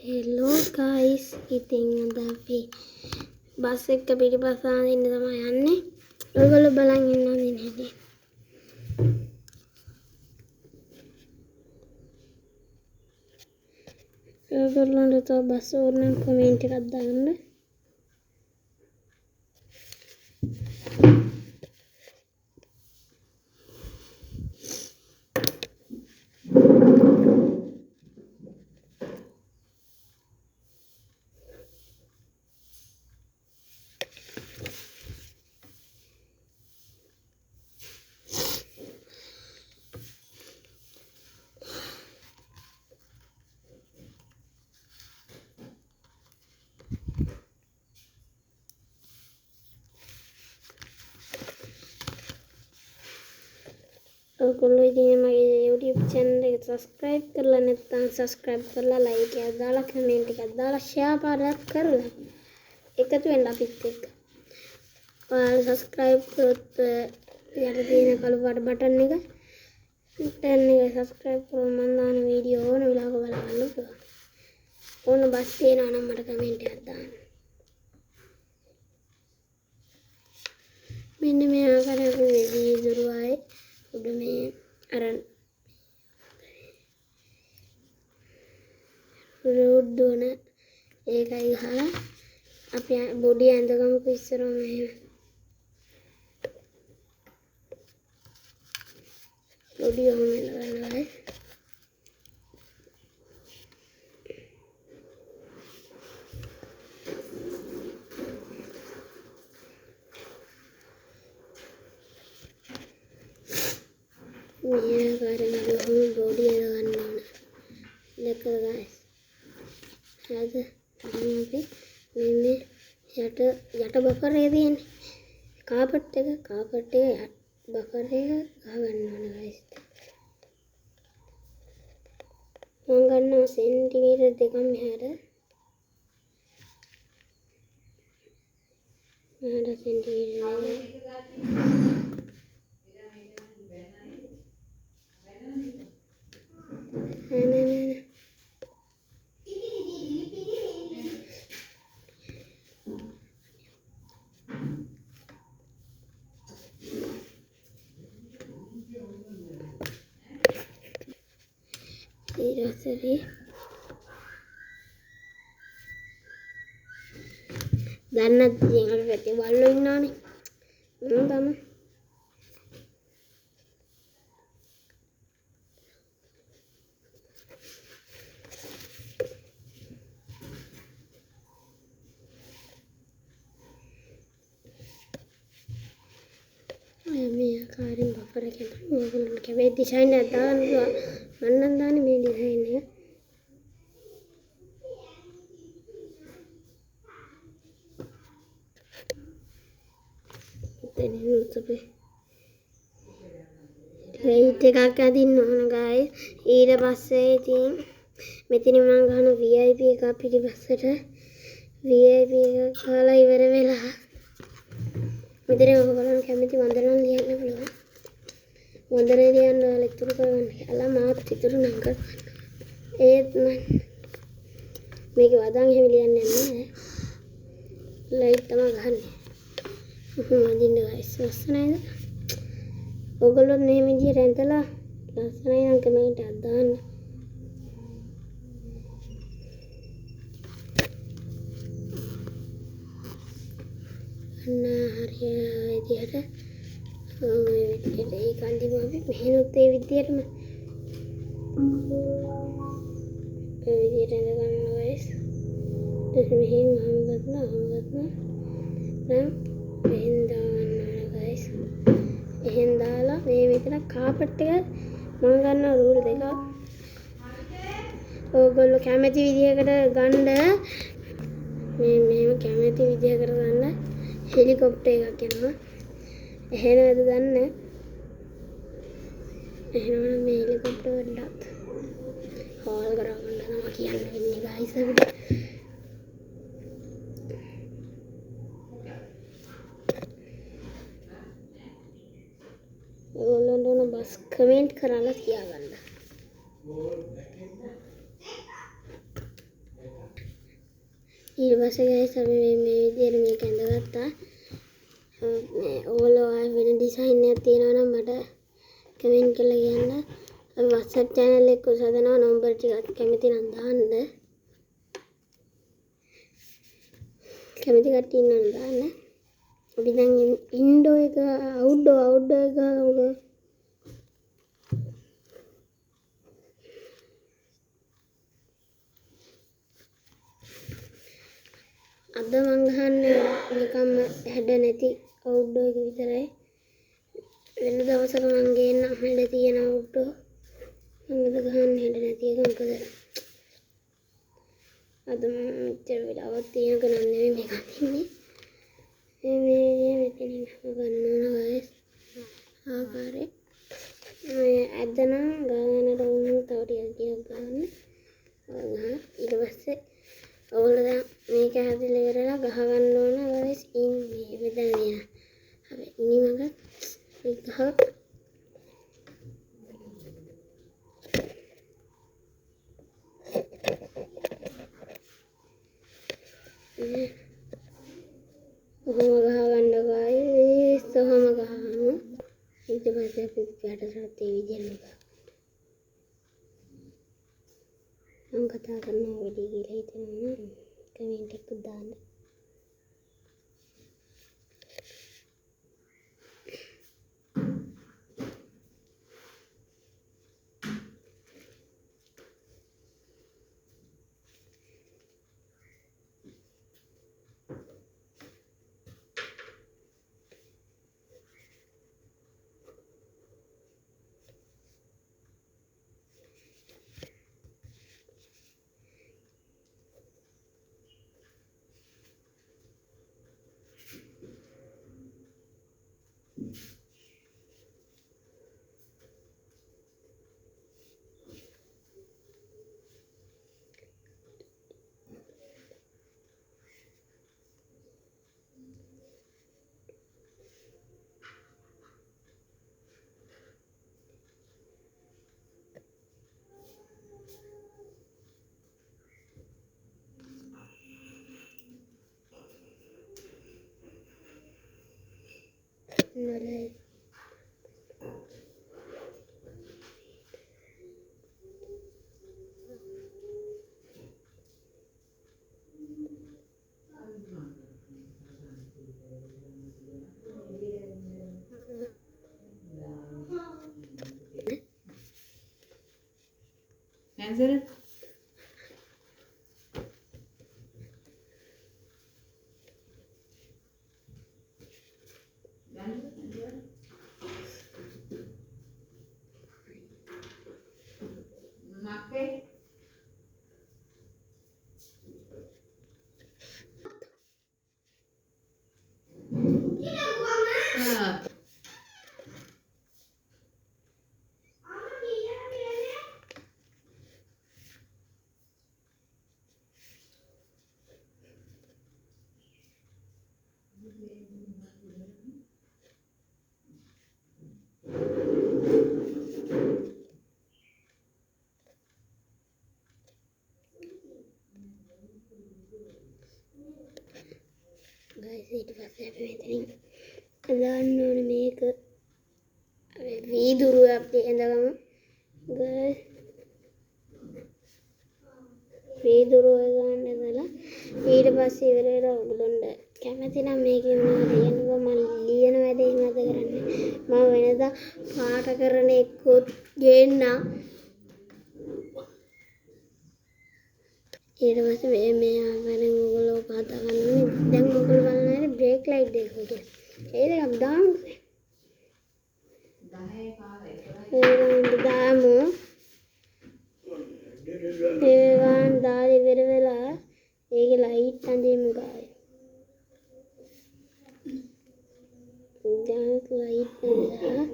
Hello guys ඉතින් අද අපි බස් එක පිටිපස්සාන ඉන්න තමයි යන්නේ. ඔයගොල්ලෝ බලන් ඉන්නවද නැද්ද? ඔයගොල්ලන්ට තව බස් ඕන නම් කමෙන්ට් එකක් දාන්න. ඔයගොල්ලෝ ඉතින් මගේ YouTube channel එක subscribe කරලා නැත්නම් subscribe කරලා like එකක් දාලා comment එකක් දාලා share පාරක් කරලා එකතු වෙන්න අපිත් එක්ක. ඔයාලා subscribe කරොත් යට තියෙන කළු පාට බටන් එක subscribe කරලා මම දාන වීඩියෝ ඕන වෙලාවක බලන්න පුළුවන්. ඕන බස් තියෙනවා නම් මට comment එකක් දාන්න. මෙන්න මේ ආකාරයට වීදුරු ආයේ උඩ මේ අරන් රෝඩ් දුවන ඒකයි ගහලා අපි බොඩි ඇඳගමුකෝ ඉස්සරම මෙහෙම බොඩි ඔහොම එලවනවා මේ ආකාරයෙන් ඔහොම බොඩි එලවන්න ඕන. ලක ගයිස් හරිද? අපි මේ යට බෆර් එක තියෙන්නේ කාපට් එක බෆර් එක ගහගන්න ඕන ගයිස්. මම ගන්නවා සෙන්ටිමීටර් දෙකක් මෙහාට සෙන්ටිමීටර් ඊටසරි දන්නත් ඉතින් අපි පැත්තේ බල්ලෝ ඉන්නවනේ මම තමයි මේ ආකාරයෙන් බෆර් එක ගන්න ඕගොල්ලෝ කැමති ඩිසයින් එකක් දාන්න පුළුවන්. මම නම් දාන්නේ මේ ඩිසයින් එක. ලයිට් එකක් අදින්න ඕන ගායි. ඊට පස්සේ ඉතින් මෙතන මම ගන්න VIP එකක් පිටිපස්සට VIP එක කාලා ඉවර වෙලා මෙතන ඔයගොල්ලෝ කැමති වන්දනම් ලියන්න පුළුවන්. වන්දනේ ලියන්න ඔයාලා ඉතුරු කරගන්න කියලා මාත් ඉතුරු නම් කරගන්න. ඒත් මම මේක වදන් එහෙම ලියන්නේ නැහැ. ලයිට් තමයි ගහන්නේ. අදින්න ගයිස් ලස්සනයිද? ඔයගොල්ලෝ මේ විදිහට ඇඳලා ලස්සනයි නම් කමෙන්ට් එකක් දාන්න. හරිය විදිහට ඔය විදිහට ඒ කන්දිම අපි මෙහෙනුත් ඒ විදිහටම ඒ විදිහට ඇඳ ගන්නවා ගයිස්. ඊට මෙහෙන් අහුගත්තා දැන් මෙහෙන් දාන්න ගයිස්. එහෙන් දාලා මේ විතර කාපට් එක මම ගන්නවා රූල් දෙකක්. ඔයගොල්ලෝ කැමති විදිහකට ගන්න මේ මෙහෙම කැමති විදිහකට ගන්න හෙලිකොප්ටර් එකක් යනවා. එහෙනවද දන්නේ? එහෙනම් මේ හෙලිකොප්ටර් වලට හොල් කරගන්න තමයි කියන්නේ ගයිස් අපිට. ඔයගොල්ලන්ට ඕන බස් කමෙන්ට් කරලා තියාගන්න. ඊට පස්සේ ගයිස් අපි මේ විදිහට මේක ඇඳගත්තා. මේ ඕගොල්ලෝ වෙන ඩිසයින් එකක් තියෙනවා නම් මට කමෙන්ට් කරලා කියන්න. අපි WhatsApp channel එක හදනවා නම්බර් ටිකක් කැමති නම් දාන්න. කැමති කට්ටිය ඉන්නවනම් දාන්න. අපි දැන් ඉන්ඩෝ එක අවුට්ඩෝ එක අද මං ගහන්නේ නිකම්ම හැඩ නැති අවුට්ඩෝ එක විතරයි. වෙන දවසක මං ගේන්න හැඩ තියෙන අවුට්ඩෝ. මං අද ගහන්නේ හැඩ නැති එක. මොකද අද මෙච්චර වෙලාවක් තියෙනක නම් නෙමෙයි මේක අඳින්නේ. මේ මෙතනින් ගන්න ඕන guys. ආකාරය මේ ඇදනම් ගානට වුණු තව ටිකක් ගන්න. ඊට පස්සේ ඔයගොල්ලෝ දැන් මේක හැදලා ඉවරලා ගහ ගන්න ඕන guys. ඉන්නේ මෙතන නේද? අපි ඉනිමක ගහ ඔහොම ගහගන්න guys. ඔහොම ගහමු. ඊට පස්සේ අපි පිටට ඒ විදිහටම ගහමු. මම කතා කරනවා වැඩි කියලා හිතනවා. කමෙන්ට් එකක් දාන්න. Nolai. Answer. Guys, ඊට පස්සේ අපි මෙතනින් දාන්න ඕනේ මේක. අපි වීදුරුව අපි ඇඳගමු. guys වීදුරුව ගන්න ඉඳලා ඊට පස්සේ ඉවර වෙලා ඔයගොල්ලන්ට කැමති නම් මේකේ මොනවද ලියනවා මම ලියන වැඩේ මත කරන්නේ. මම වෙනදා පාට කරන එක්කොත් ගේන්නම්. ඊට පස්සේ මේ ආකාරයෙන් ඔයගොල්ලෝ කතා කරනවා. දැන් ඔයගොල්ලෝ බලන්නේ බ්‍රේක් ලයිට් එක කොහොමද? ඒ දෙක දාමු. 10 කාලේ දාමු. ඒවන් දාලි ඉවර වෙලා ඒකේ ලයිට් අඳිමු ගායි. දැන් ලයිට් අඳලා